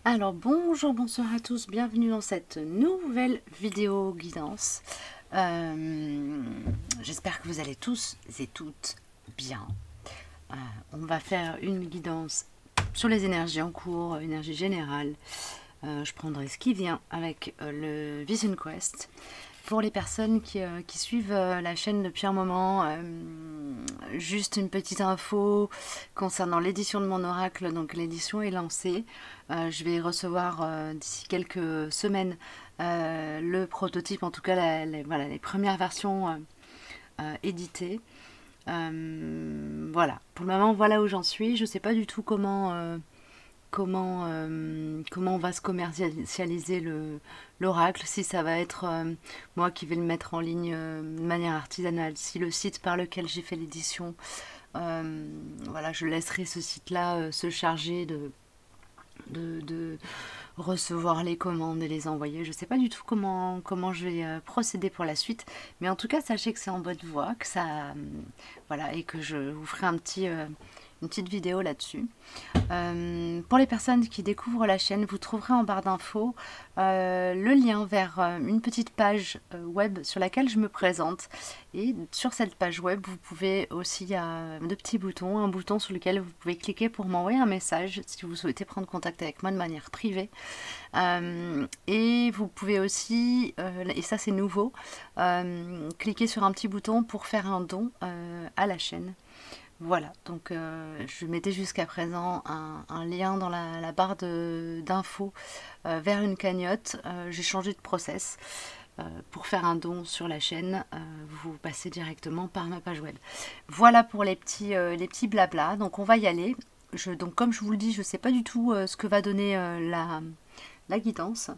Alors bonjour, bonsoir à tous, bienvenue dans cette nouvelle vidéo guidance. J'espère que vous allez tous et toutes bien. On va faire une guidance sur les énergies en cours, énergie générale. Je prendrai ce qui vient avec le Vision Quest. Pour les personnes qui suivent la chaîne depuis un moment, juste une petite info concernant l'édition de mon oracle. Donc l'édition est lancée. Je vais recevoir d'ici quelques semaines le prototype, en tout cas voilà, les premières versions éditées. Voilà, pour le moment voilà où j'en suis. Je ne sais pas du tout comment on va se commercialiser l'oracle, si ça va être moi qui vais le mettre en ligne de manière artisanale, si le site par lequel j'ai fait l'édition, voilà, je laisserai ce site-là se charger de recevoir les commandes et les envoyer. Je ne sais pas du tout comment je vais procéder pour la suite, mais en tout cas sachez que c'est en bonne voie, que ça, voilà, et que je vous ferai une petite vidéo là-dessus. Pour les personnes qui découvrent la chaîne, vous trouverez en barre d'infos le lien vers une petite page web sur laquelle je me présente. Et sur cette page web, vous pouvez aussi, il y a deux petits boutons, un bouton sur lequel vous pouvez cliquer pour m'envoyer un message si vous souhaitez prendre contact avec moi de manière privée. Et vous pouvez aussi, et ça c'est nouveau, cliquer sur un petit bouton pour faire un don à la chaîne. Voilà, donc je mettais jusqu'à présent un lien dans la barre d'infos vers une cagnotte. J'ai changé de process. Pour faire un don sur la chaîne, vous passez directement par ma page web. Voilà pour les petits blabla. Donc on va y aller. Donc comme je vous le dis, je ne sais pas du tout ce que va donner la guidance.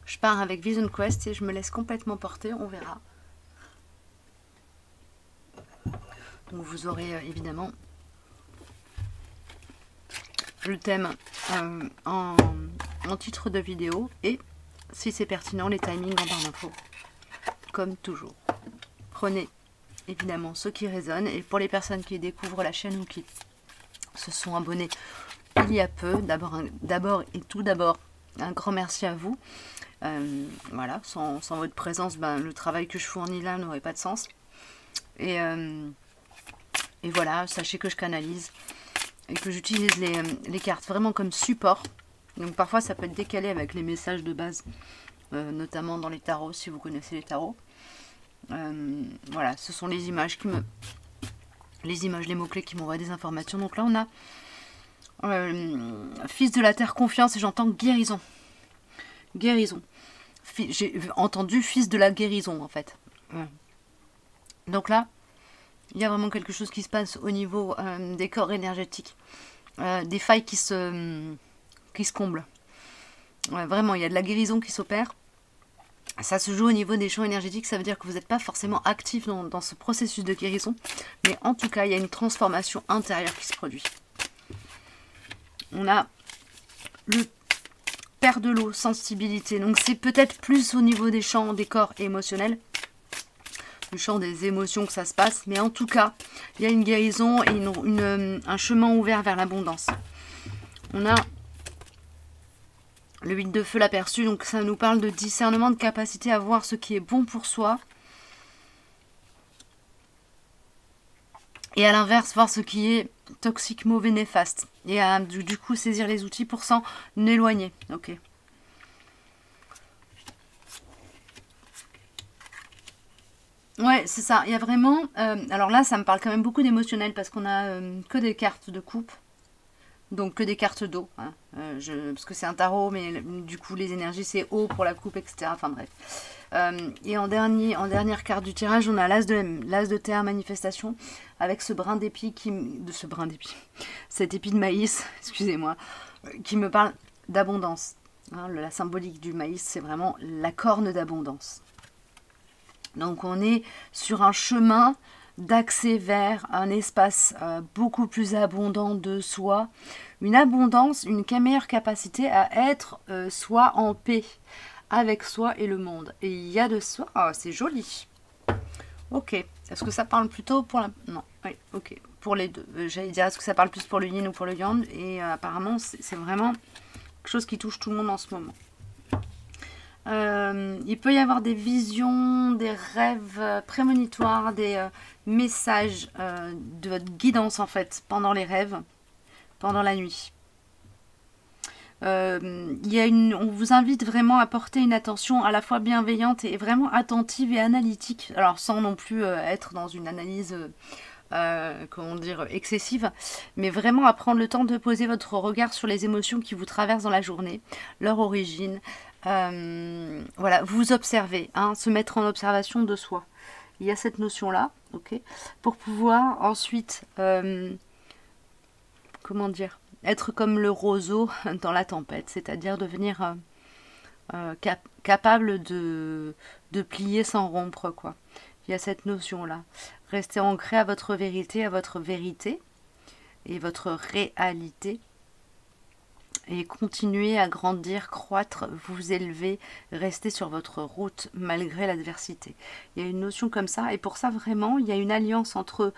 Je pars avec Vision Quest et je me laisse complètement porter, on verra. Donc vous aurez évidemment le thème en titre de vidéo et, si c'est pertinent, les timings en barre d'infos, comme toujours. Prenez évidemment ce qui résonne, et pour les personnes qui découvrent la chaîne ou qui se sont abonnés il y a peu, d'abord et tout d'abord, un grand merci à vous. Voilà, sans votre présence, le travail que je fournis là n'aurait pas de sens. Et voilà, sachez que je canalise et que j'utilise les cartes vraiment comme support. Donc parfois ça peut être décalé avec les messages de base, notamment dans les tarots, si vous connaissez les tarots. Voilà, ce sont les images les mots-clés qui m'envoient des informations. Donc là on a fils de la terre, confiance, et j'entends guérison. Guérison. J'ai entendu fils de la guérison en fait. Donc là, il y a vraiment quelque chose qui se passe au niveau des corps énergétiques, des failles qui se comblent. Vraiment, il y a de la guérison qui s'opère. Ça se joue au niveau des champs énergétiques, ça veut dire que vous n'êtes pas forcément actif dans ce processus de guérison, mais en tout cas, il y a une transformation intérieure qui se produit. On a le père de l'eau, sensibilité, donc c'est peut-être plus au niveau des champs des corps émotionnels, du champ des émotions que ça se passe, mais en tout cas il y a une guérison et un chemin ouvert vers l'abondance. On a le 8 de feu, l'aperçu, donc ça nous parle de discernement, de capacité à voir ce qui est bon pour soi, et à l'inverse voir ce qui est toxique, mauvais, néfaste, et à du coup saisir les outils pour s'en éloigner. Ok. Ouais, c'est ça. Il y a vraiment... alors là, ça me parle quand même beaucoup d'émotionnel parce qu'on a que des cartes de coupe. Donc que des cartes d'eau. Hein. Parce que c'est un tarot, mais du coup, les énergies, c'est eau pour la coupe, etc. Enfin bref. Et en dernière carte du tirage, on a l'as de terre, manifestation, avec ce brin d'épi cet épi de maïs, excusez-moi, qui me parle d'abondance. Hein, la symbolique du maïs, c'est vraiment la corne d'abondance. Donc on est sur un chemin d'accès vers un espace beaucoup plus abondant de soi, une abondance, une meilleure capacité à être soi en paix avec soi et le monde. Et il y a de soi, oh, c'est joli. Ok, est-ce que ça parle plutôt pour la... Non, oui, ok, pour les deux. J'allais dire, est-ce que ça parle plus pour le yin ou pour le yang? Et apparemment, c'est vraiment quelque chose qui touche tout le monde en ce moment. Il peut y avoir des visions, des rêves prémonitoires, des messages de votre guidance en fait pendant les rêves, pendant la nuit. On vous invite vraiment à porter une attention à la fois bienveillante et vraiment attentive et analytique. Alors sans non plus être dans une analyse comment dire, excessive, mais vraiment à prendre le temps de poser votre regard sur les émotions qui vous traversent dans la journée, leur origine. Voilà, vous observez, hein, se mettre en observation de soi. Il y a cette notion-là, ok, pour pouvoir ensuite, comment dire, être comme le roseau dans la tempête, c'est-à-dire devenir capable de plier sans rompre, quoi. Il y a cette notion-là. Restez ancré à votre vérité et votre réalité. Et continuez à grandir, croître, vous élever, rester sur votre route malgré l'adversité. Il y a une notion comme ça, et pour ça vraiment, il y a une alliance entre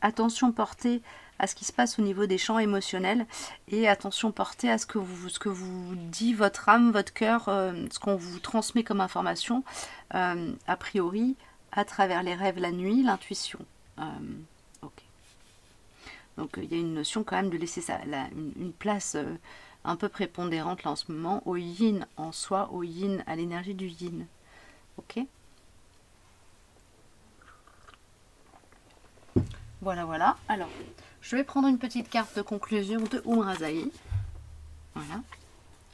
attention portée à ce qui se passe au niveau des champs émotionnels et attention portée à ce que vous dit votre âme, votre cœur, ce qu'on vous transmet comme information, a priori, à travers les rêves la nuit, l'intuition. Ok. Donc il y a une notion quand même de laisser ça, une place un peu prépondérante là en ce moment au yin en soi, au yin, à l'énergie du yin. Ok. Voilà, voilà. Alors, je vais prendre une petite carte de conclusion de Umrazaï. Voilà.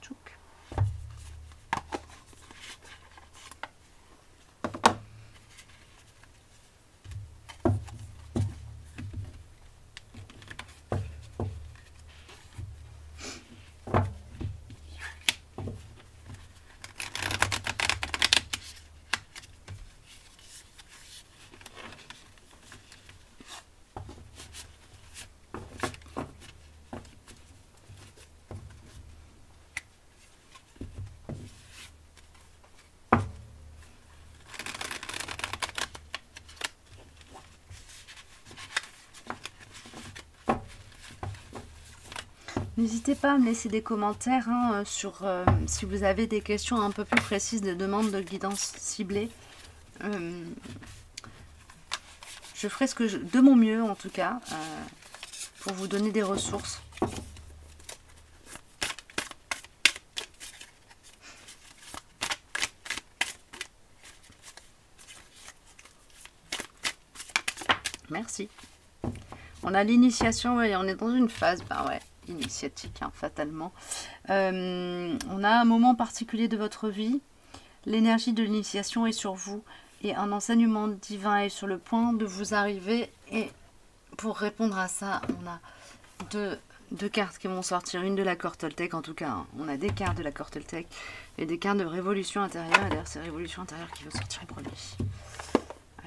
Tchouk. N'hésitez pas à me laisser des commentaires hein, sur si vous avez des questions un peu plus précises, de demandes de guidance ciblée. Je ferai de mon mieux en tout cas pour vous donner des ressources. Merci. On a l'initiation et on est dans une phase, bah ouais, initiatique, hein, fatalement. On a un moment particulier de votre vie. L'énergie de l'initiation est sur vous et un enseignement divin est sur le point de vous arriver. Et pour répondre à ça, on a deux cartes qui vont sortir. Une de la corde Toltec, en tout cas, hein. On a des cartes de la corde Toltec et des cartes de révolution intérieure. Et d'ailleurs, c'est révolution intérieure qui veut sortir en premier.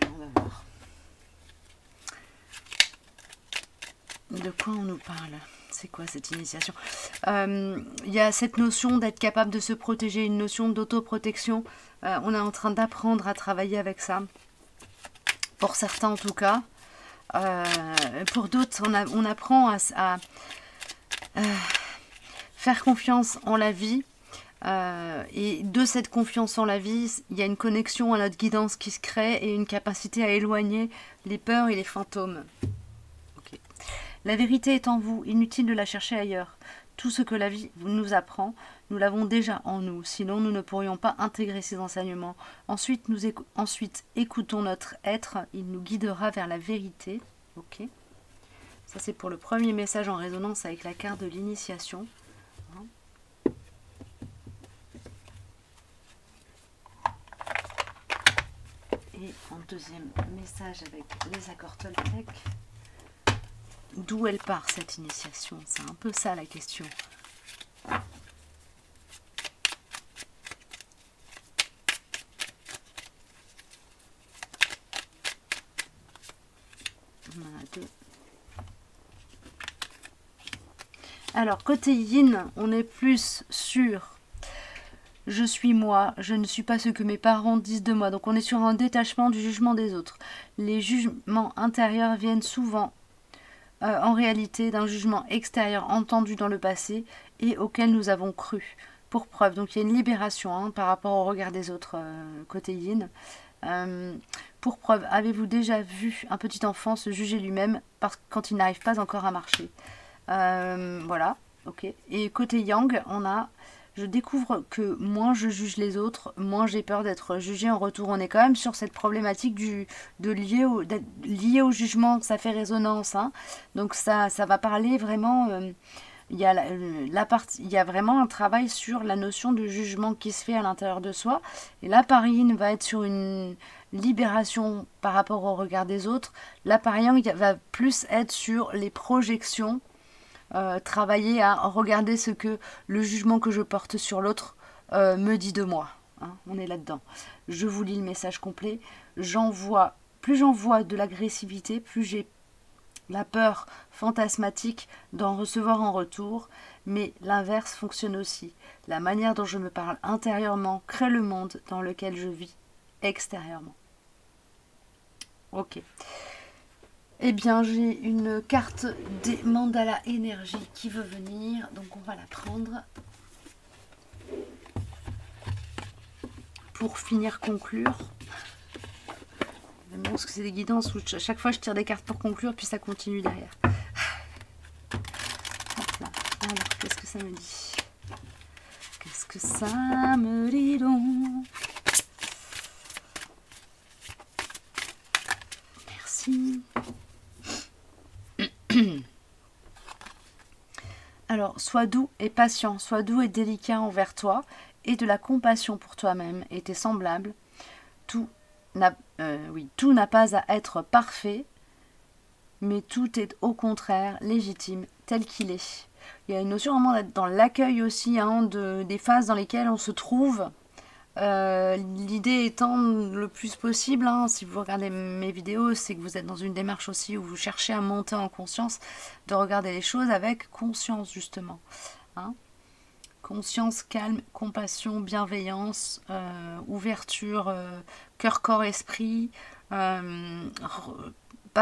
Alors, on va voir. De quoi on nous parle? C'est quoi cette initiation? Il y a cette notion d'être capable de se protéger, une notion d'autoprotection. On est en train d'apprendre à travailler avec ça. Pour certains en tout cas. Pour d'autres, on apprend à faire confiance en la vie. Et de cette confiance en la vie, il y a une connexion à notre guidance qui se crée et une capacité à éloigner les peurs et les fantômes. La vérité est en vous, inutile de la chercher ailleurs. Tout ce que la vie nous apprend, nous l'avons déjà en nous, sinon nous ne pourrions pas intégrer ces enseignements. Ensuite, écoutons notre être, il nous guidera vers la vérité. Ok. Ça c'est pour le premier message en résonance avec la carte de l'initiation. Et en deuxième message avec les accords Toltec. D'où elle part cette initiation? C'est un peu ça la question. On en a deux. Alors, côté yin, on est plus sur je suis moi, je ne suis pas ce que mes parents disent de moi. Donc, on est sur un détachement du jugement des autres. Les jugements intérieurs viennent souvent en réalité d'un jugement extérieur entendu dans le passé et auquel nous avons cru. Pour preuve, donc il y a une libération hein, par rapport au regard des autres côté yin. Pour preuve, avez-vous déjà vu un petit enfant se juger lui-même quand il n'arrive pas encore à marcher? Voilà, ok. Et côté yang, on a je découvre que moins je juge les autres, moins j'ai peur d'être jugée en retour. On est quand même sur cette problématique d'être lié au jugement, ça fait résonance. Hein. Donc ça va parler vraiment... il y a il y a vraiment un travail sur la notion de jugement qui se fait à l'intérieur de soi. Et là, Paris va être sur une libération par rapport au regard des autres. Là, Paris va plus être sur les projections. Travailler à regarder ce que le jugement que je porte sur l'autre me dit de moi. Hein, on est là-dedans. Je vous lis le message complet. Plus j'envoie de l'agressivité, plus j'ai la peur fantasmatique d'en recevoir en retour, mais l'inverse fonctionne aussi. La manière dont je me parle intérieurement crée le monde dans lequel je vis extérieurement. Ok. Eh bien, j'ai une carte des mandalas énergie qui veut venir, donc on va la prendre pour finir conclure. J'aime bien parce que c'est des guidances où chaque fois je tire des cartes pour conclure, puis ça continue derrière. Hop là. Alors, qu'est-ce que ça me dit? Qu'est-ce que ça me dit donc? Merci. Alors, sois doux et patient, sois doux et délicat envers toi, et de la compassion pour toi-même et tes semblables. Tout n'a pas à être parfait, mais tout est au contraire légitime, tel qu'il est. Il y a une notion vraiment d'être dans l'accueil aussi hein, des phases dans lesquelles on se trouve. L'idée étant le plus possible, hein, si vous regardez mes vidéos, c'est que vous êtes dans une démarche aussi où vous cherchez à monter en conscience, de regarder les choses avec conscience justement. Hein. Conscience, calme, compassion, bienveillance, ouverture, cœur, corps, esprit, pas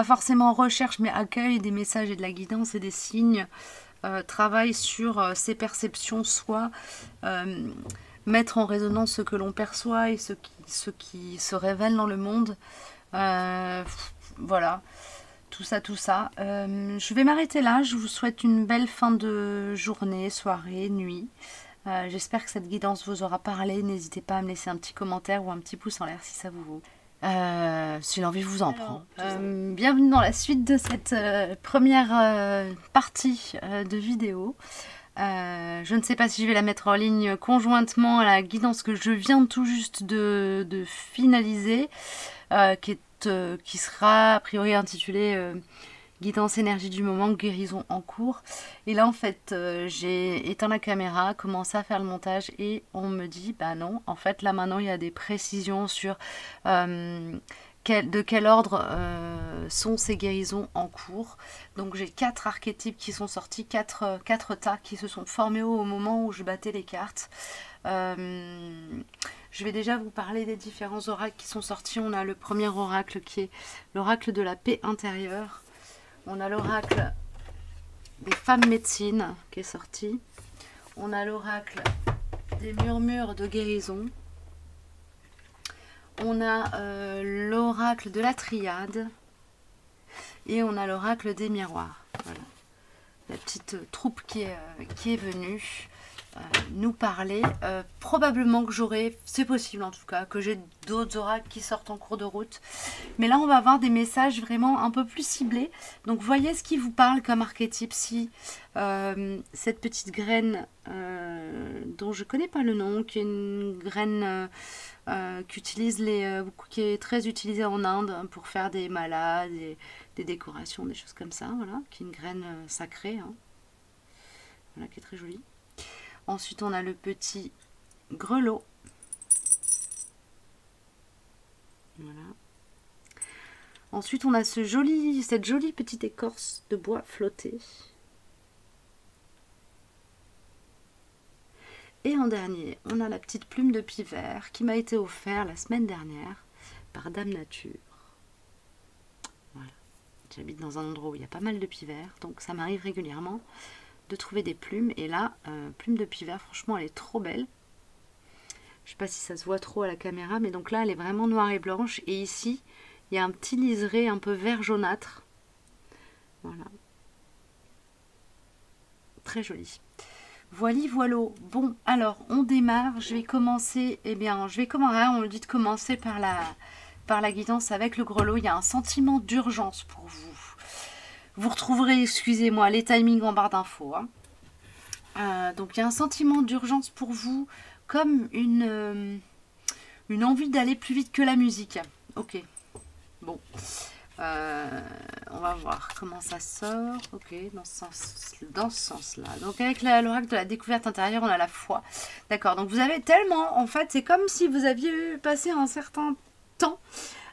forcément recherche mais accueil des messages et de la guidance et des signes, travail sur ses perceptions, soit mettre en résonance ce que l'on perçoit et ce qui se révèle dans le monde. Voilà, tout ça. Je vais m'arrêter là. Je vous souhaite une belle fin de journée, soirée, nuit. J'espère que cette guidance vous aura parlé. N'hésitez pas à me laisser un petit commentaire ou un petit pouce en l'air si ça vous vaut. Si l'envie vous en prend. Bienvenue dans la suite de cette première partie de vidéo. Je ne sais pas si je vais la mettre en ligne conjointement à la guidance que je viens tout juste de finaliser, qui sera a priori intitulée Guidance énergie du moment, guérison en cours. Et là en fait j'ai éteint la caméra, commencé à faire le montage et on me dit bah non, en fait là maintenant il y a des précisions sur de quel ordre sont ces guérisons en cours. Donc j'ai 4 archétypes qui sont sortis, 4 tas qui se sont formés au moment où je battais les cartes. Je vais déjà vous parler des différents oracles qui sont sortis. On a le premier oracle qui est l'oracle de la paix intérieure. On a l'oracle des femmes médecines qui est sorti. On a l'oracle des murmures de guérison. On a l'oracle de la triade et on a l'oracle des miroirs. Voilà. La petite troupe qui est venue nous parler. Probablement que j'aurai, c'est possible en tout cas, que j'ai d'autres oracles qui sortent en cours de route. Mais là, on va avoir des messages vraiment un peu plus ciblés. Donc, voyez ce qui vous parle comme archétype. Si cette petite graine, dont je ne connais pas le nom, qui est une graine qui est très utilisée en Inde pour faire des malas, des décorations, des choses comme ça. Voilà, qui est une graine sacrée. Hein. Voilà, qui est très jolie. Ensuite, on a le petit grelot. Voilà. Ensuite, on a cette jolie petite écorce de bois flottée. Et en dernier, on a la petite plume de pivert qui m'a été offerte la semaine dernière par Dame Nature. Voilà. J'habite dans un endroit où il y a pas mal de pivers, donc ça m'arrive régulièrement de trouver des plumes. Et là, plume de pivert, franchement, elle est trop belle. Je sais pas si ça se voit trop à la caméra, mais donc là, elle est vraiment noire et blanche. Et ici, il y a un petit liseré un peu vert jaunâtre. Voilà. Très joli. Voili voilo. Bon, alors, on démarre. Je vais commencer, on me dit de commencer par la guidance avec le grelot. Il y a un sentiment d'urgence pour vous. Vous retrouverez, excusez-moi, les timings en barre d'infos. Hein. Donc, il y a un sentiment d'urgence pour vous, comme une envie d'aller plus vite que la musique. Ok. Bon. On va voir comment ça sort. Ok, dans ce sens-là. Donc avec l'oracle de la découverte intérieure, on a la foi. D'accord, donc vous avez tellement, en fait, c'est comme si vous aviez passé un certain temps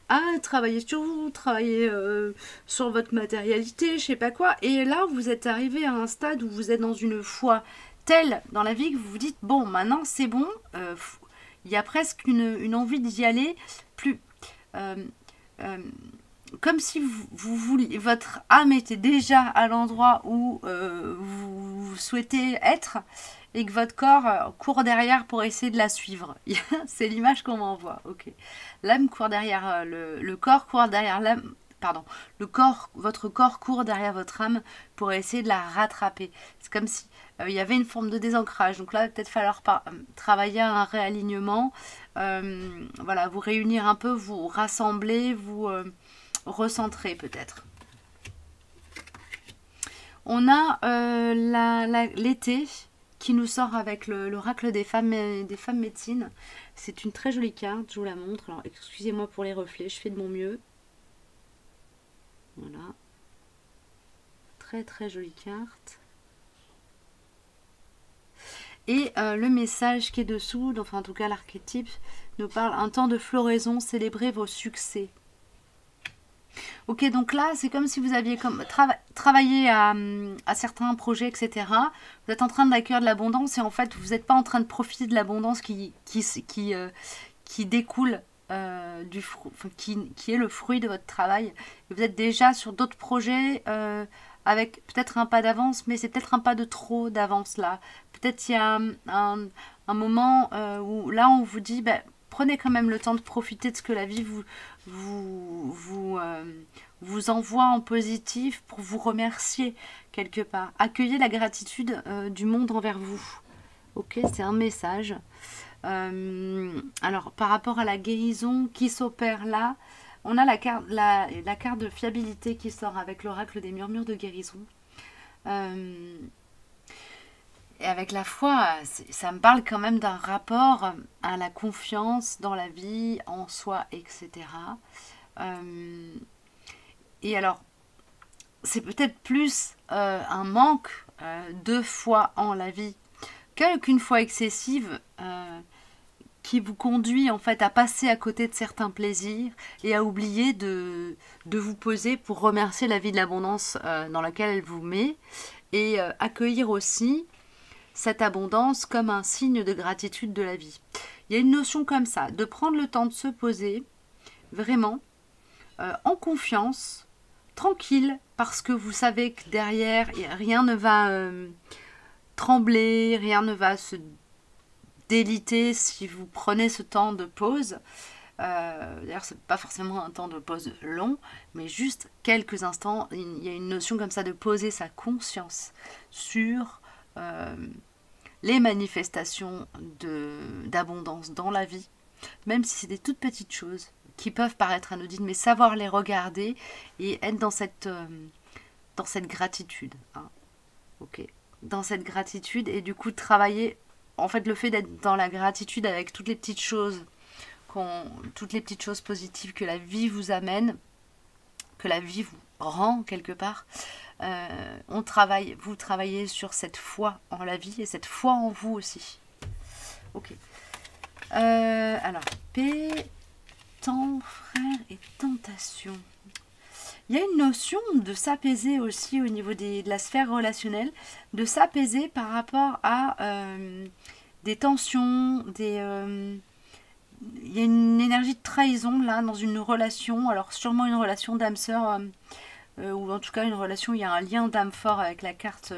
à travailler sur vous, travailler sur votre matérialité, je sais pas quoi. Et là, vous êtes arrivé à un stade où vous êtes dans une foi telle dans la vie que vous vous dites, bon, maintenant c'est bon. Il y a presque une envie d'y aller plus... comme si vous vouliez, votre âme était déjà à l'endroit où vous souhaitez être et que votre corps court derrière pour essayer de la suivre. C'est l'image qu'on m'envoie. Ok. L'âme court derrière le corps court derrière l'âme. Pardon. Votre corps court derrière votre âme pour essayer de la rattraper. C'est comme si il y avait une forme de désancrage. Donc là, il va peut-être falloir travailler à un réalignement. Voilà, vous réunir un peu, vous rassembler, vous recentrer peut-être. On a l'été qui nous sort avec l'oracle des femmes médecines. C'est une très jolie carte, je vous la montre. Alors excusez-moi pour les reflets, je fais de mon mieux. Voilà. Très très jolie carte. Et le message qui est dessous, enfin en tout cas l'archétype, nous parle un temps de floraison, célébrez vos succès. Ok, donc là, c'est comme si vous aviez travaillé à certains projets, etc. Vous êtes en train d'accueillir de l'abondance et en fait, vous n'êtes pas en train de profiter de l'abondance qui découle qui est le fruit de votre travail. Et vous êtes déjà sur d'autres projets avec peut-être un pas d'avance, mais c'est peut-être un pas de trop d'avance là. Peut-être il y a un moment où là, on vous dit... prenez quand même le temps de profiter de ce que la vie vous envoie en positif pour vous remercier quelque part. Accueillez la gratitude du monde envers vous. Ok, c'est un message. Alors, par rapport à la guérison qui s'opère là, on a la carte de fiabilité qui sort avec l'oracle des murmures de guérison. Et avec la foi, ça me parle quand même d'un rapport à la confiance dans la vie, en soi, etc. Et alors, c'est peut-être plus un manque de foi en la vie qu'une foi excessive qui vous conduit en fait à passer à côté de certains plaisirs et à oublier de vous poser pour remercier la vie de l'abondance dans laquelle elle vous met et accueillir aussi cette abondance comme un signe de gratitude de la vie. Il y a une notion comme ça, de prendre le temps de se poser, vraiment, en confiance, tranquille, parce que vous savez que derrière, rien ne va trembler, rien ne va se déliter si vous prenez ce temps de pause. D'ailleurs, c'est pas forcément un temps de pause long, mais juste quelques instants. Il y a une notion comme ça de poser sa conscience sur... les manifestations d'abondance dans la vie, même si c'est des toutes petites choses qui peuvent paraître anodines, mais savoir les regarder et être dans cette gratitude. Hein. Ok, dans cette gratitude et du coup travailler, en fait le fait d'être dans la gratitude avec toutes les petites choses, positives que la vie vous amène, que la vie vous rend quelque part. Vous travaillez sur cette foi en la vie et cette foi en vous aussi. Ok. Alors, paix, temps, frère et tentation. Il y a une notion de s'apaiser aussi au niveau de la sphère relationnelle, de s'apaiser par rapport à des tensions, il y a une énergie de trahison là dans une relation, alors sûrement une relation d'âme sœur ou en tout cas une relation, il y a un lien d'âme fort avec la carte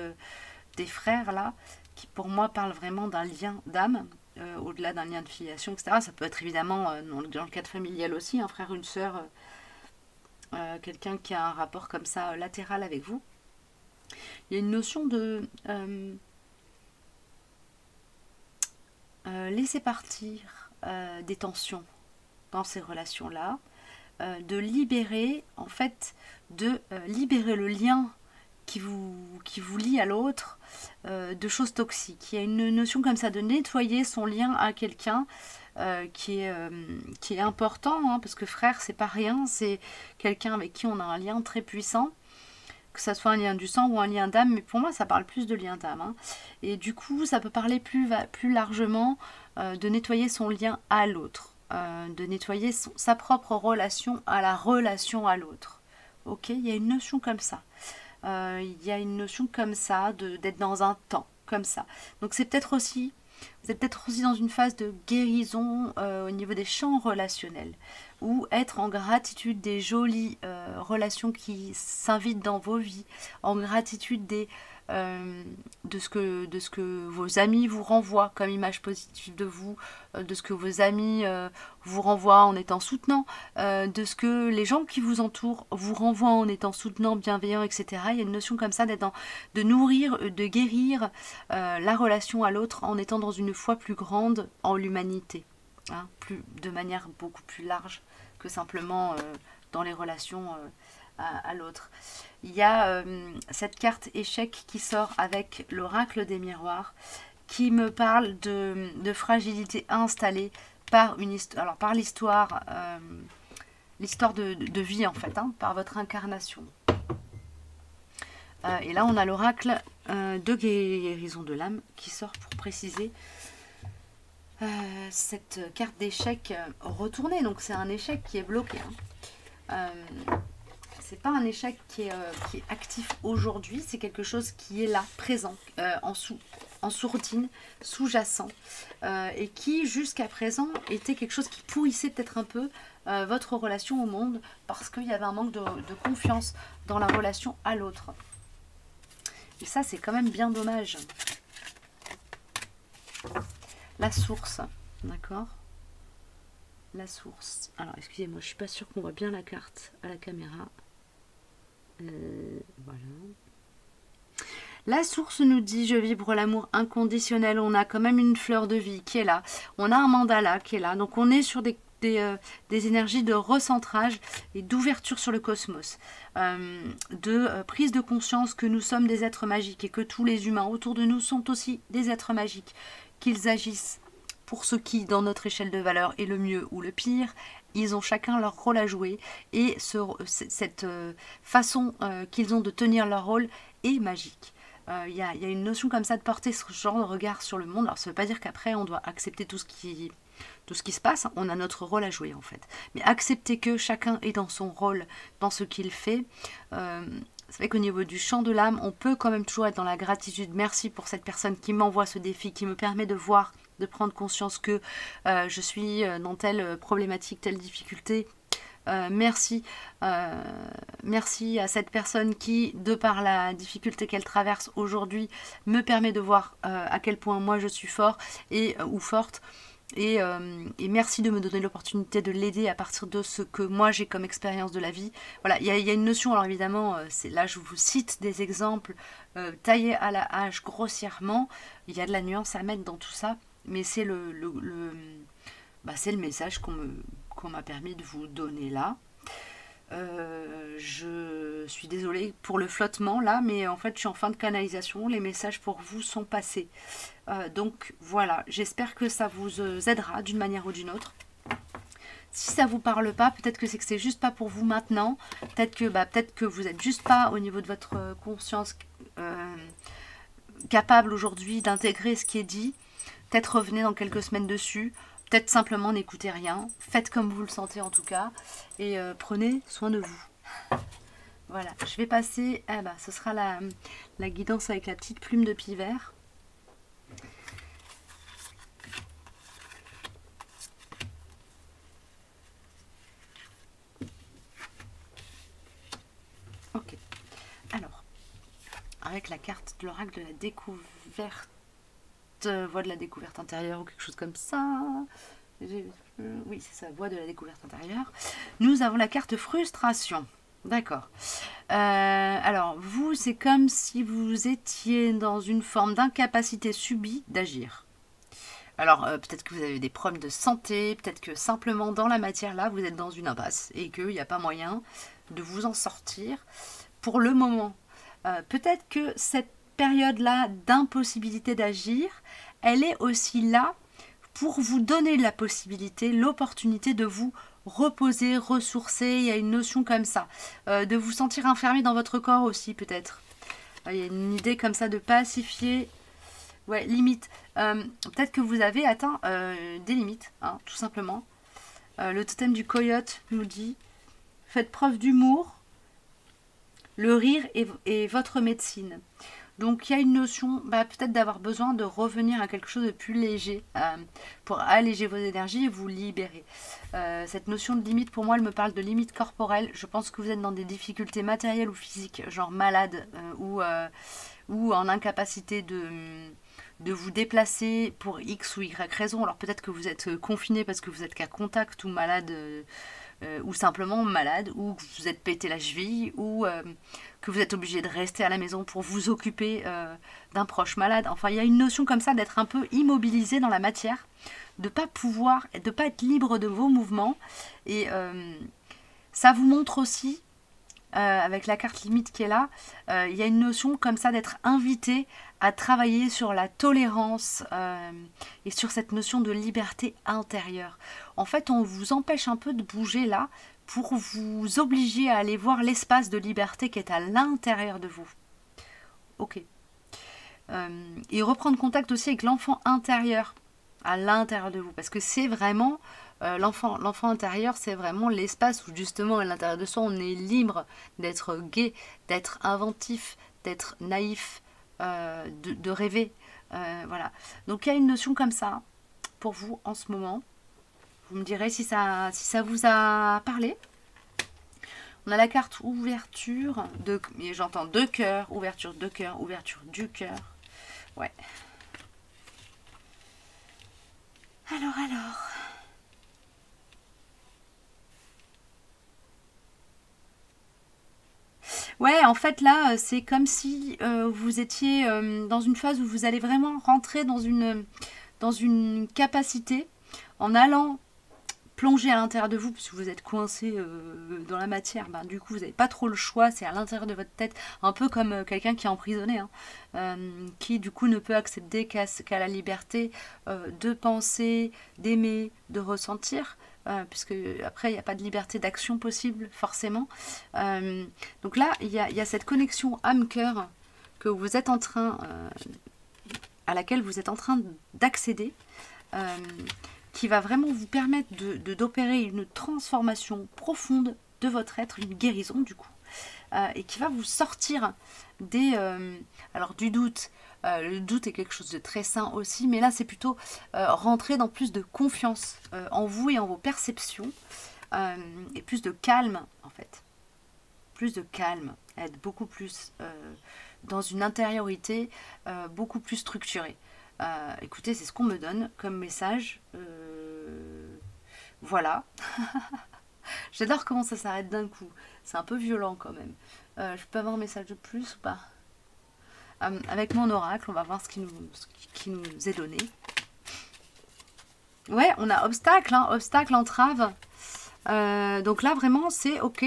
des frères là, qui pour moi parle vraiment d'un lien d'âme, au-delà d'un lien de filiation, etc. Ça peut être évidemment dans le cadre familial aussi, un frère, une sœur, quelqu'un qui a un rapport comme ça latéral avec vous. Il y a une notion de laisser partir des tensions dans ces relations-là, de libérer, en fait, de libérer le lien qui vous lie à l'autre de choses toxiques. Il y a une notion comme ça de nettoyer son lien à quelqu'un qui est important, hein, parce que frère, c'est pas rien, c'est quelqu'un avec qui on a un lien très puissant, que ça soit un lien du sang ou un lien d'âme, mais pour moi ça parle plus de lien d'âme, hein. Et du coup ça peut parler plus largement de nettoyer son lien à l'autre, de nettoyer sa propre relation à la relation à l'autre. Ok, il y a une notion comme ça. Il y a une notion comme ça d'être dans un temps comme ça. Donc c'est peut-être aussi, vous êtes peut-être aussi dans une phase de guérison au niveau des champs relationnels, ou être en gratitude des jolies relations qui s'invitent dans vos vies, en gratitude de ce que vos amis vous renvoient comme image positive de vous, de ce que vos amis vous renvoient en étant soutenants, de ce que les gens qui vous entourent vous renvoient en étant soutenants, bienveillants, etc. Il y a une notion comme ça de nourrir, de guérir la relation à l'autre en étant dans une foi plus grande en l'humanité, hein, de manière beaucoup plus large que simplement dans les relations à l'autre. Il y a cette carte échec qui sort avec l'oracle des miroirs, qui me parle de fragilité installée par l'histoire, l'histoire de vie en fait, hein, par votre incarnation. Et là on a l'oracle de guérison de l'âme qui sort pour préciser cette carte d'échec retournée. Donc c'est un échec qui est bloqué, hein. C'est pas un échec qui est actif aujourd'hui, c'est quelque chose qui est là, présent, en sourdine, sous-jacent, et qui jusqu'à présent était quelque chose qui pourrissait peut-être un peu votre relation au monde, parce qu'il y avait un manque de confiance dans la relation à l'autre. Et ça, c'est quand même bien dommage. La source, d'accord ? La source. Alors, excusez-moi, je suis pas sûre qu'on voit bien la carte à la caméra. Voilà. La source nous dit: je vibre l'amour inconditionnel. On a quand même une fleur de vie qui est là. On a un mandala qui est là. Donc on est sur des énergies de recentrage et d'ouverture sur le cosmos, de prise de conscience que nous sommes des êtres magiques et que tous les humains autour de nous sont aussi des êtres magiques, qu'ils agissent pour ce qui, dans notre échelle de valeur, est le mieux ou le pire. Ils ont chacun leur rôle à jouer et cette façon qu'ils ont de tenir leur rôle est magique. Il y a une notion comme ça de porter ce genre de regard sur le monde. Alors ça ne veut pas dire qu'après on doit accepter tout ce qui se passe. On a notre rôle à jouer en fait. Mais accepter que chacun est dans son rôle, dans ce qu'il fait. C'est vrai qu'au niveau du champ de l'âme, on peut quand même toujours être dans la gratitude. Merci pour cette personne qui m'envoie ce défi, qui me permet de voir, de prendre conscience que je suis dans telle problématique, telle difficulté. Merci à cette personne qui, de par la difficulté qu'elle traverse aujourd'hui, me permet de voir à quel point moi je suis fort ou forte. Et merci de me donner l'opportunité de l'aider à partir de ce que moi j'ai comme expérience de la vie. Voilà, il y a une notion, alors évidemment, là je vous cite des exemples taillés à la hache grossièrement. Il y a de la nuance à mettre dans tout ça, mais c'est c'est le message qu'on m'a permis de vous donner là. Je suis désolée pour le flottement là, mais en fait je suis en fin de canalisation, les messages pour vous sont passés. Donc voilà, j'espère que ça vous aidera d'une manière ou d'une autre. Si ça vous parle pas, peut-être que c'est juste pas pour vous maintenant, peut-être que vous êtes juste pas au niveau de votre conscience capable aujourd'hui d'intégrer ce qui est dit. Peut-être revenez dans quelques semaines dessus. Peut-être simplement n'écoutez rien, faites comme vous le sentez en tout cas, et prenez soin de vous. Voilà, je vais passer, ce sera la guidance avec la petite plume de pivert. Ok. avec la carte de l'oracle de la découverte, voie de la découverte intérieure ou quelque chose comme ça. Oui, c'est ça, voie de la découverte intérieure. Nous avons la carte frustration. D'accord. Alors, vous, c'est comme si vous étiez dans une forme d'incapacité subie d'agir. Alors, peut-être que vous avez des problèmes de santé, peut-être que simplement dans la matière, là, vous êtes dans une impasse et qu'il n'y a pas moyen de vous en sortir pour le moment. Peut-être que cette période-là d'impossibilité d'agir, elle est aussi là pour vous donner la possibilité, l'opportunité de vous reposer, ressourcer. Il y a une notion comme ça, de vous sentir enfermé dans votre corps aussi peut-être. Il y a une idée comme ça de pacifier. Ouais, limite. Peut-être que vous avez atteint des limites, hein, tout simplement. Le totem du coyote nous dit, faites preuve d'humour, le rire est votre médecine. Donc il y a une notion peut-être d'avoir besoin de revenir à quelque chose de plus léger pour alléger vos énergies et vous libérer. Cette notion de limite, pour moi, elle me parle de limite corporelle. Je pense que vous êtes dans des difficultés matérielles ou physiques, genre malade ou en incapacité de vous déplacer pour X ou Y raison. Alors peut-être que vous êtes confiné parce que vous êtes qu'à contact ou malade, ou simplement malade, ou que vous êtes pété la cheville, ou que vous êtes obligé de rester à la maison pour vous occuper d'un proche malade. Enfin, il y a une notion comme ça d'être un peu immobilisé dans la matière, de pas pouvoir, de pas être libre de vos mouvements. Et ça vous montre aussi, avec la carte limite qui est là, il y a une notion comme ça d'être invité à travailler sur la tolérance et sur cette notion de liberté intérieure. En fait, on vous empêche un peu de bouger là pour vous obliger à aller voir l'espace de liberté qui est à l'intérieur de vous. Ok. Et reprendre contact aussi avec l'enfant intérieur à l'intérieur de vous, parce que c'est vraiment l'enfant intérieur, c'est vraiment l'espace où justement à l'intérieur de soi on est libre d'être gai, d'être inventif, d'être naïf, de rêver, voilà. Donc il y a une notion comme ça pour vous en ce moment. Vous me direz si ça vous a parlé. On a la carte ouverture de, et j'entends deux cœurs, ouverture du cœur. Ouais. Alors. Ouais, en fait là, c'est comme si vous étiez dans une phase où vous allez vraiment rentrer dans une capacité en allant plonger à l'intérieur de vous, puisque vous êtes coincé dans la matière, du coup vous n'avez pas trop le choix, c'est à l'intérieur de votre tête, un peu comme quelqu'un qui est emprisonné, hein, qui du coup ne peut accéder qu'à la liberté de penser, d'aimer, de ressentir, puisque après il n'y a pas de liberté d'action possible forcément. Donc là il y a cette connexion âme-cœur que vous êtes en train, à laquelle vous êtes en train d'accéder, qui va vraiment vous permettre d'opérer une transformation profonde de votre être, une guérison du coup, et qui va vous sortir du doute. Le doute est quelque chose de très sain aussi, mais là c'est plutôt rentrer dans plus de confiance en vous et en vos perceptions, et plus de calme en fait. Plus de calme, être beaucoup plus dans une intériorité beaucoup plus structurée. Écoutez, c'est ce qu'on me donne comme message. Voilà. J'adore comment ça s'arrête d'un coup. C'est un peu violent quand même. Je peux avoir un message de plus ou pas? Avec mon oracle, on va voir ce qui nous est donné. Ouais, on a obstacle, hein, obstacle, entrave. Donc là, vraiment, c'est ok.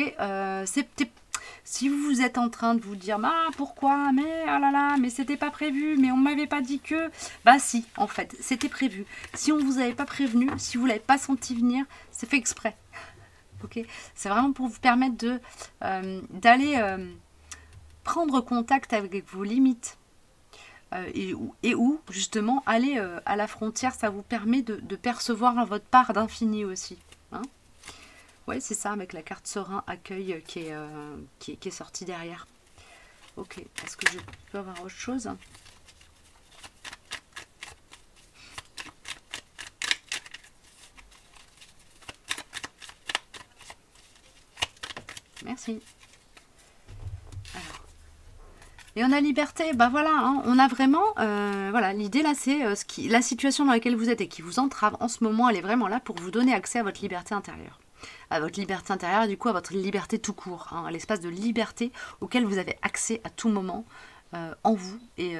Si vous êtes en train de vous dire pourquoi, mais oh là là, mais c'était pas prévu, mais on m'avait pas dit que, si, en fait, c'était prévu. Si on vous avait pas prévenu, si vous l'avez pas senti venir, c'est fait exprès. Ok, c'est vraiment pour vous permettre d'aller prendre contact avec vos limites et où justement aller à la frontière, ça vous permet de percevoir votre part d'infini aussi. Hein. Ouais, c'est ça, avec la carte serein accueil qui est sortie derrière. Ok, est-ce que je peux avoir autre chose? Merci. Alors, Et on a liberté, bah voilà, hein, on a vraiment, voilà, l'idée là c'est la situation dans laquelle vous êtes et qui vous entrave en ce moment, elle est vraiment là pour vous donner accès à votre liberté intérieure. À votre liberté intérieure et du coup à votre liberté tout court, hein, à l'espace de liberté auquel vous avez accès à tout moment en vous et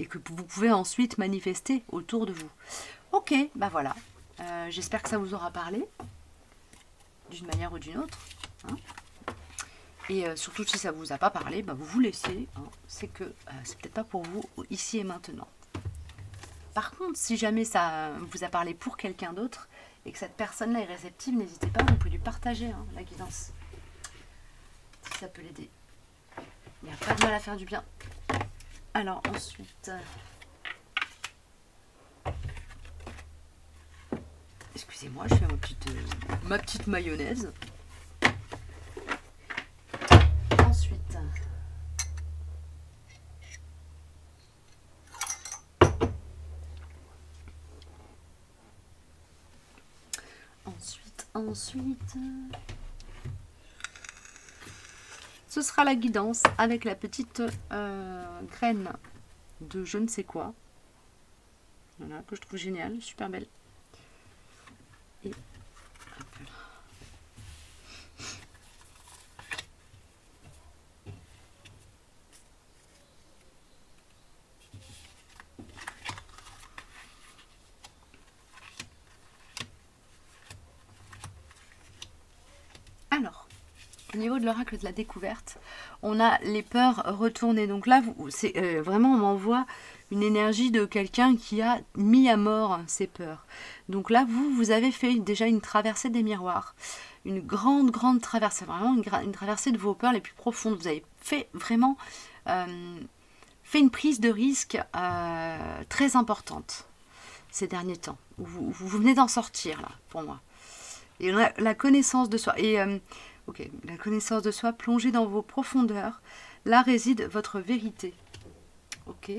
que vous pouvez ensuite manifester autour de vous. Ok, bah voilà, j'espère que ça vous aura parlé d'une manière ou d'une autre. Hein. Et surtout si ça ne vous a pas parlé, bah vous vous laissez. Hein. C'est que c'est peut-être pas pour vous ici et maintenant. Par contre, si jamais ça vous a parlé pour quelqu'un d'autre et que cette personne-là est réceptive, n'hésitez pas, vous pouvez lui partager hein, la guidance. Si ça peut l'aider. Il n'y a pas de mal à faire du bien. Alors ensuite... excusez-moi, je fais ma petite mayonnaise. Ensuite, ce sera la guidance avec la petite graine de je ne sais quoi. Voilà, que je trouve géniale, super belle. Et alors, au niveau de l'oracle de la découverte, on a les peurs retournées. Donc là, c'est vraiment, on m'envoie une énergie de quelqu'un qui a mis à mort ses peurs. Donc là, vous avez fait déjà une traversée des miroirs. Une grande traversée, vraiment une traversée de vos peurs les plus profondes. Vous avez fait vraiment fait une prise de risque très importante ces derniers temps. Vous venez d'en sortir, là, pour moi. Et la connaissance de soi. Et ok, la connaissance de soi plongée dans vos profondeurs. Là réside votre vérité. Ok,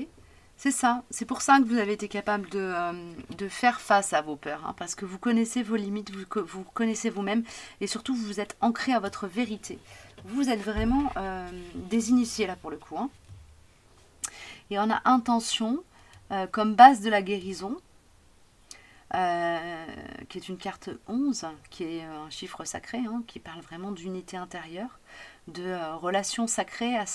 c'est ça. C'est pour ça que vous avez été capable de faire face à vos peurs. Hein, parce que vous connaissez vos limites, vous connaissez vous-même. Et surtout, vous êtes ancré à votre vérité. Vous êtes vraiment des initiés, là, pour le coup. Hein. Et on a intention comme base de la guérison. Qui est une carte 11, qui est un chiffre sacré, hein, qui parle vraiment d'unité intérieure, de relation sacrée à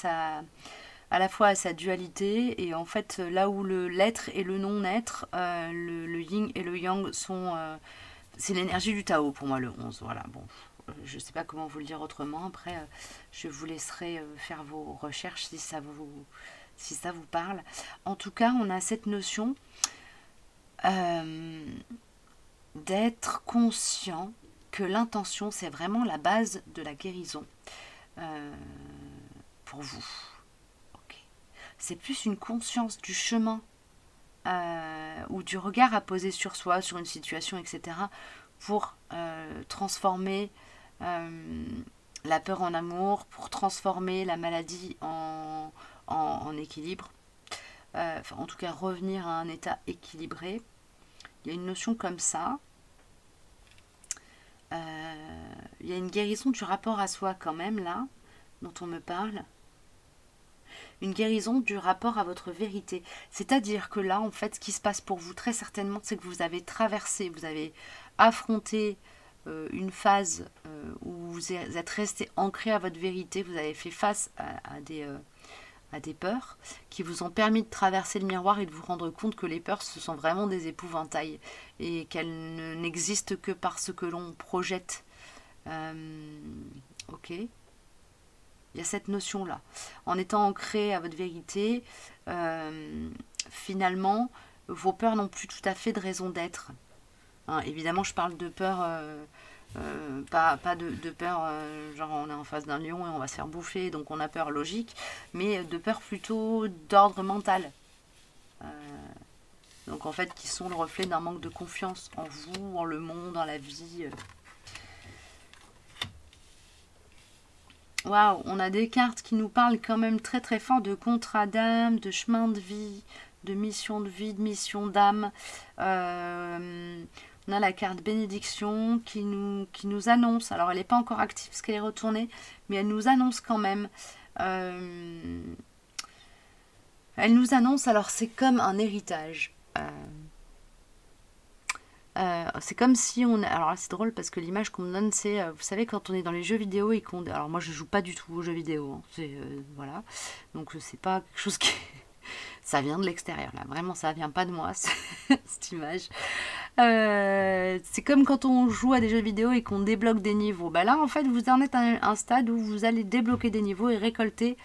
la fois à sa dualité, et en fait là où l'être et le non-être, le yin et le yang sont... c'est l'énergie du Tao pour moi le 11, voilà, bon. Je ne sais pas comment vous le dire autrement, après je vous laisserai faire vos recherches si ça vous parle. En tout cas, on a cette notion... d'être conscient que l'intention, c'est vraiment la base de la guérison pour vous. Okay. C'est plus une conscience du chemin ou du regard à poser sur soi, sur une situation, etc. pour transformer la peur en amour, pour transformer la maladie en équilibre. Enfin, en tout cas, revenir à un état équilibré. Il y a une notion comme ça. Il y a une guérison du rapport à soi quand même, là, dont on me parle. Une guérison du rapport à votre vérité. C'est-à-dire que là, en fait, ce qui se passe pour vous, très certainement, c'est que vous avez traversé, vous avez affronté une phase où vous êtes resté ancré à votre vérité, vous avez fait face à des peurs qui vous ont permis de traverser le miroir et de vous rendre compte que les peurs, ce sont vraiment des épouvantails et qu'elles n'existent que par ce que l'on projette. Ok. Il y a cette notion-là. En étant ancré à votre vérité, finalement, vos peurs n'ont plus tout à fait de raison d'être. Hein, évidemment, je parle de peur... pas de peur, genre on est en face d'un lion et on va se faire bouffer, donc on a peur logique, mais de peur plutôt d'ordre mental. Donc en fait, qui sont le reflet d'un manque de confiance en vous, en le monde, en la vie. Waouh, on a des cartes qui nous parlent quand même très très fort de contrat d'âme, de chemin de vie, de mission d'âme. On a la carte bénédiction qui nous annonce, alors elle n'est pas encore active parce qu'elle est retournée, mais elle nous annonce quand même Elle nous annonce, alors c'est comme un héritage. C'est comme si on... Alors là, c'est drôle parce que l'image qu'on me donne, c'est... vous savez, quand on est dans les jeux vidéo et qu'on... Alors moi, je joue pas du tout aux jeux vidéo. Hein. Voilà. Donc c'est pas quelque chose qui... Ça vient de l'extérieur, là. Vraiment, ça vient pas de moi, cette image. C'est comme quand on joue à des jeux vidéo et qu'on débloque des niveaux. Bah là, en fait, vous en êtes à un stade où vous allez débloquer des niveaux et récolter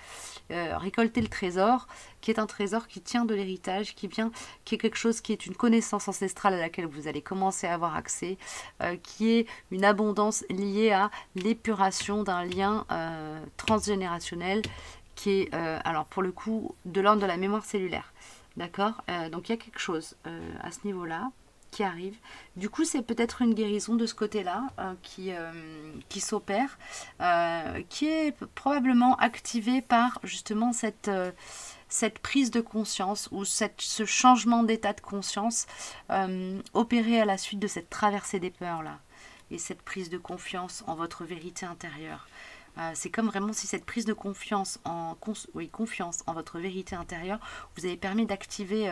le trésor, qui est un trésor qui tient de l'héritage, qui est quelque chose qui est une connaissance ancestrale à laquelle vous allez commencer à avoir accès, qui est une abondance liée à l'épuration d'un lien transgénérationnel qui est, alors pour le coup, de l'ordre de la mémoire cellulaire. D'accord. Donc il y a quelque chose à ce niveau-là qui arrive. Du coup, c'est peut-être une guérison de ce côté-là qui s'opère, qui est probablement activée par justement cette prise de conscience ou ce changement d'état de conscience opéré à la suite de cette traversée des peurs-là et cette prise de confiance en votre vérité intérieure. C'est comme vraiment si cette prise de confiance en votre vérité intérieure vous avez permis d'activer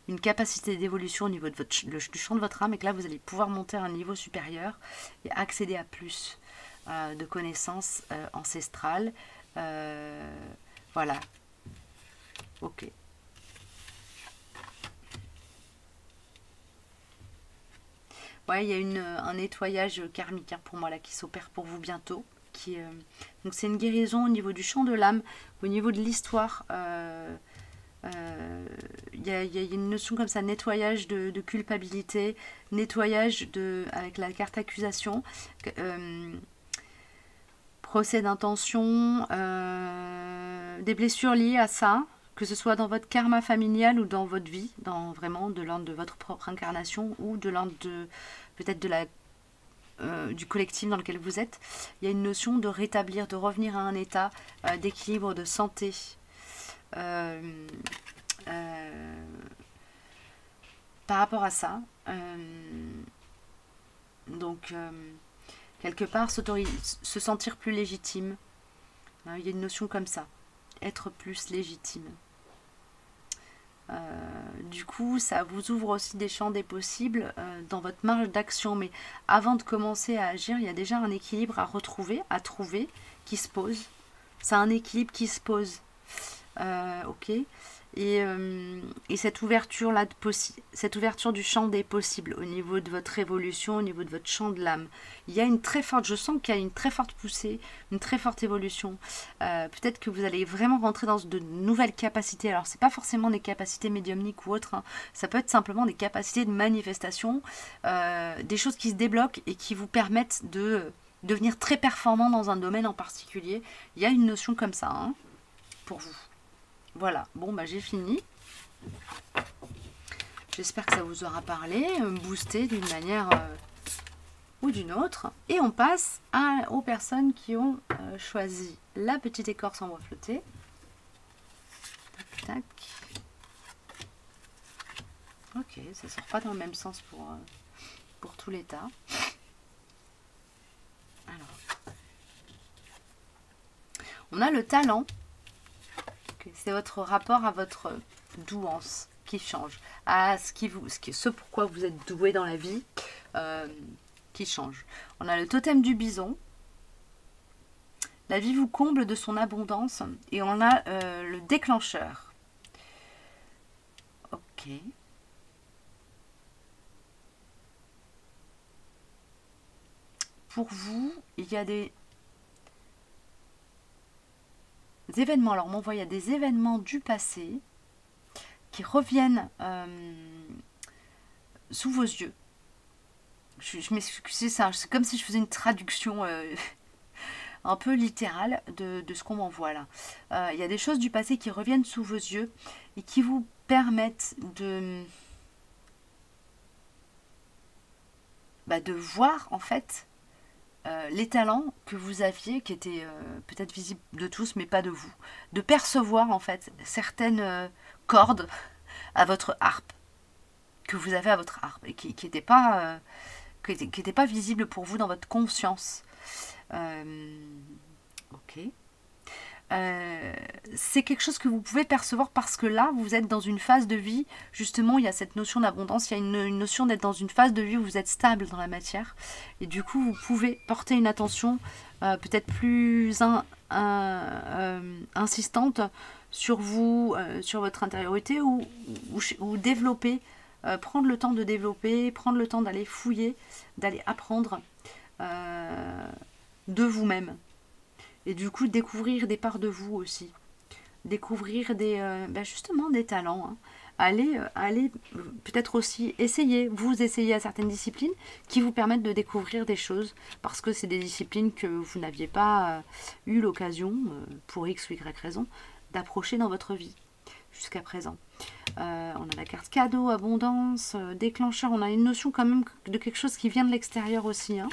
une capacité d'évolution au niveau de du champ de votre âme et que là vous allez pouvoir monter à un niveau supérieur et accéder à plus de connaissances ancestrales. Voilà. Ok. Ouais, il y a un nettoyage karmique pour moi là qui s'opère pour vous bientôt. Donc c'est une guérison au niveau du champ de l'âme, au niveau de l'histoire. Il y a une notion comme ça, nettoyage de culpabilité, nettoyage avec la carte accusation, procès d'intention, des blessures liées à ça, que ce soit dans votre karma familial ou dans votre vie, vraiment de l'ordre de votre propre incarnation ou de l'ordre peut-être du collectif dans lequel vous êtes. Il y a une notion de rétablir, de revenir à un état d'équilibre, de santé. Par rapport à ça, donc quelque part se sentir plus légitime. Il y a une notion comme ça, être plus légitime. Du coup, ça vous ouvre aussi des champs des possibles dans votre marge d'action. Mais avant de commencer à agir, il y a déjà un équilibre à retrouver, à trouver, qui se pose. C'est un équilibre qui se pose. Ok. Et cette ouverture-là, cette ouverture du champ des possibles au niveau de votre évolution, au niveau de votre champ de l'âme. Il y a une très forte, je sens qu'il y a une très forte poussée, une très forte évolution. Peut-être que vous allez vraiment rentrer dans de nouvelles capacités. Alors, c'est pas forcément des capacités médiumniques ou autres. Hein. Ça peut être simplement des capacités de manifestation, des choses qui se débloquent et qui vous permettent de devenir très performant dans un domaine en particulier. Il y a une notion comme ça hein, pour vous. Voilà, bon bah j'ai fini. J'espère que ça vous aura parlé, boosté d'une manière ou d'une autre. Et on passe aux personnes qui ont choisi la petite écorce en bois flotté. Tac, tac. Ok, ça sort pas dans le même sens pour tout l'état. Alors, on a le talent. C'est votre rapport à votre douance qui change, à ce pourquoi vous êtes doué dans la vie qui change. On a le totem du bison. La vie vous comble de son abondance et on a le déclencheur. Ok. Pour vous, il y a des événements, alors il y a des événements du passé qui reviennent sous vos yeux. Je m'excuse, c'est comme si je faisais une traduction un peu littérale de ce qu'on m'envoie là. Il y a des choses du passé qui reviennent sous vos yeux et qui vous permettent de voir en fait les talents que vous aviez, qui étaient peut-être visibles de tous, mais pas de vous. De percevoir, en fait, certaines cordes à votre harpe, que vous avez à votre harpe, et qui n'étaient pas, pas visibles pour vous dans votre conscience. Ok. c'est quelque chose que vous pouvez percevoir parce que là, vous êtes dans une phase de vie, justement, il y a cette notion d'abondance, il y a une notion d'être dans une phase de vie où vous êtes stable dans la matière. Et du coup, vous pouvez porter une attention peut-être plus insistante sur vous, sur votre intériorité ou développer, prendre le temps de développer, prendre le temps d'aller fouiller, d'aller apprendre de vous-même. Et du coup, découvrir des parts de vous aussi. Découvrir justement des talents. Hein. Allez peut-être aussi vous essayez à certaines disciplines qui vous permettent de découvrir des choses. Parce que c'est des disciplines que vous n'aviez pas eu l'occasion, pour X ou Y raison, d'approcher dans votre vie jusqu'à présent. On a la carte cadeau, abondance, déclencheur. On a une notion quand même de quelque chose qui vient de l'extérieur aussi. Hein.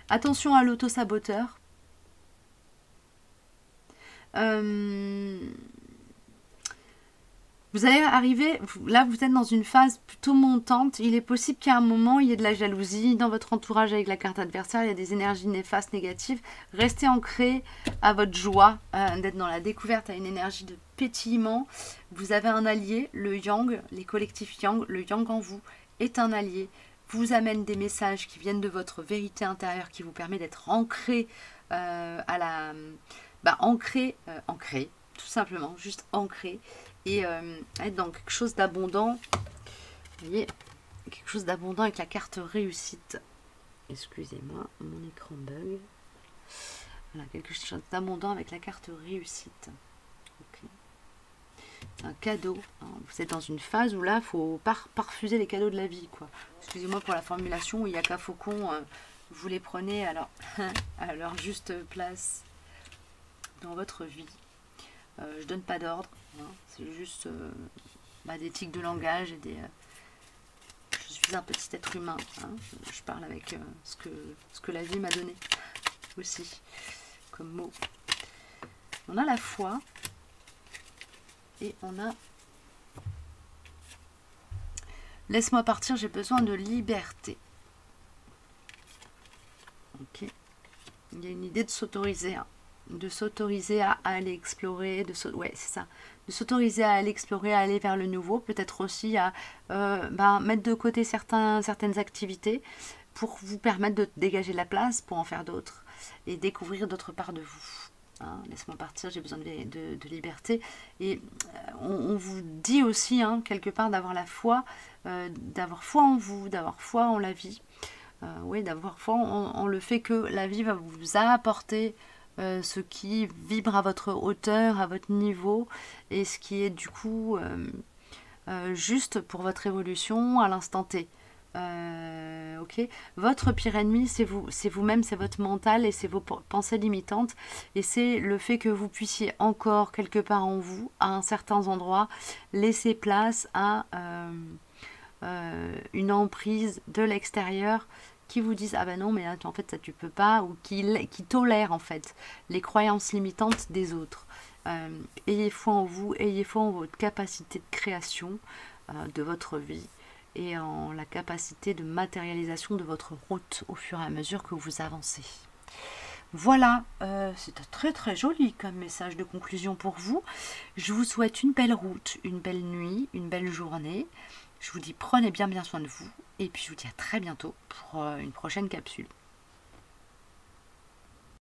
Attention à l'auto-saboteur. Vous allez arriver, là vous êtes dans une phase plutôt montante. Il est possible qu'à un moment il y ait de la jalousie dans votre entourage avec la carte adversaire. Il y a des énergies néfastes, négatives. Restez ancré à votre joie d'être dans la découverte, à une énergie de pétillement. Vous avez un allié, le yang, les collectifs yang. Le yang en vous est un allié. Vous amène des messages qui viennent de votre vérité intérieure, qui vous permet d'être ancré ancré, tout simplement, juste ancré, et être dans quelque chose d'abondant. Vous voyez, quelque chose d'abondant avec la carte réussite. Excusez-moi, mon écran bug. Voilà, quelque chose d'abondant avec la carte réussite. Ok. C'est un cadeau. Hein. Vous êtes dans une phase où là, il faut pas refuser les cadeaux de la vie, quoi. Excusez-moi pour la formulation, il n'y a qu'à Faucon, vous les prenez à leur juste place dans votre vie. Je donne pas d'ordre, hein. C'est juste des tics de langage et je suis un petit être humain. Hein. Je parle avec ce que la vie m'a donné aussi comme mot. On a la foi. Et on a laisse-moi partir, j'ai besoin de liberté. Ok. Il y a une idée de s'autoriser, à aller explorer, ouais, c'est ça. De s'autoriser à aller explorer, à aller vers le nouveau, peut-être aussi à mettre de côté certaines activités pour vous permettre de dégager de la place pour en faire d'autres et découvrir d'autres parts de vous. Hein, laisse-moi partir, j'ai besoin de liberté. Et on vous dit aussi, hein, quelque part, d'avoir la foi, d'avoir foi en vous, d'avoir foi en la vie. Oui, d'avoir foi en le fait que la vie va vous apporter ce qui vibre à votre hauteur, à votre niveau, et ce qui est du coup juste pour votre évolution à l'instant T. Ok, votre pire ennemi, c'est vous-même, c'est votre mental et c'est vos pensées limitantes, et c'est le fait que vous puissiez encore quelque part en vous, à un certain endroit, laisser place à une emprise de l'extérieur qui vous disent ah ben non mais en fait ça tu peux pas, ou qui tolèrent en fait les croyances limitantes des autres. Ayez foi en vous, ayez foi en votre capacité de création de votre vie et en la capacité de matérialisation de votre route au fur et à mesure que vous avancez. Voilà, c'est très très joli comme message de conclusion pour vous. Je vous souhaite une belle route, une belle nuit, une belle journée. Je vous dis prenez bien soin de vous et puis je vous dis à très bientôt pour une prochaine capsule.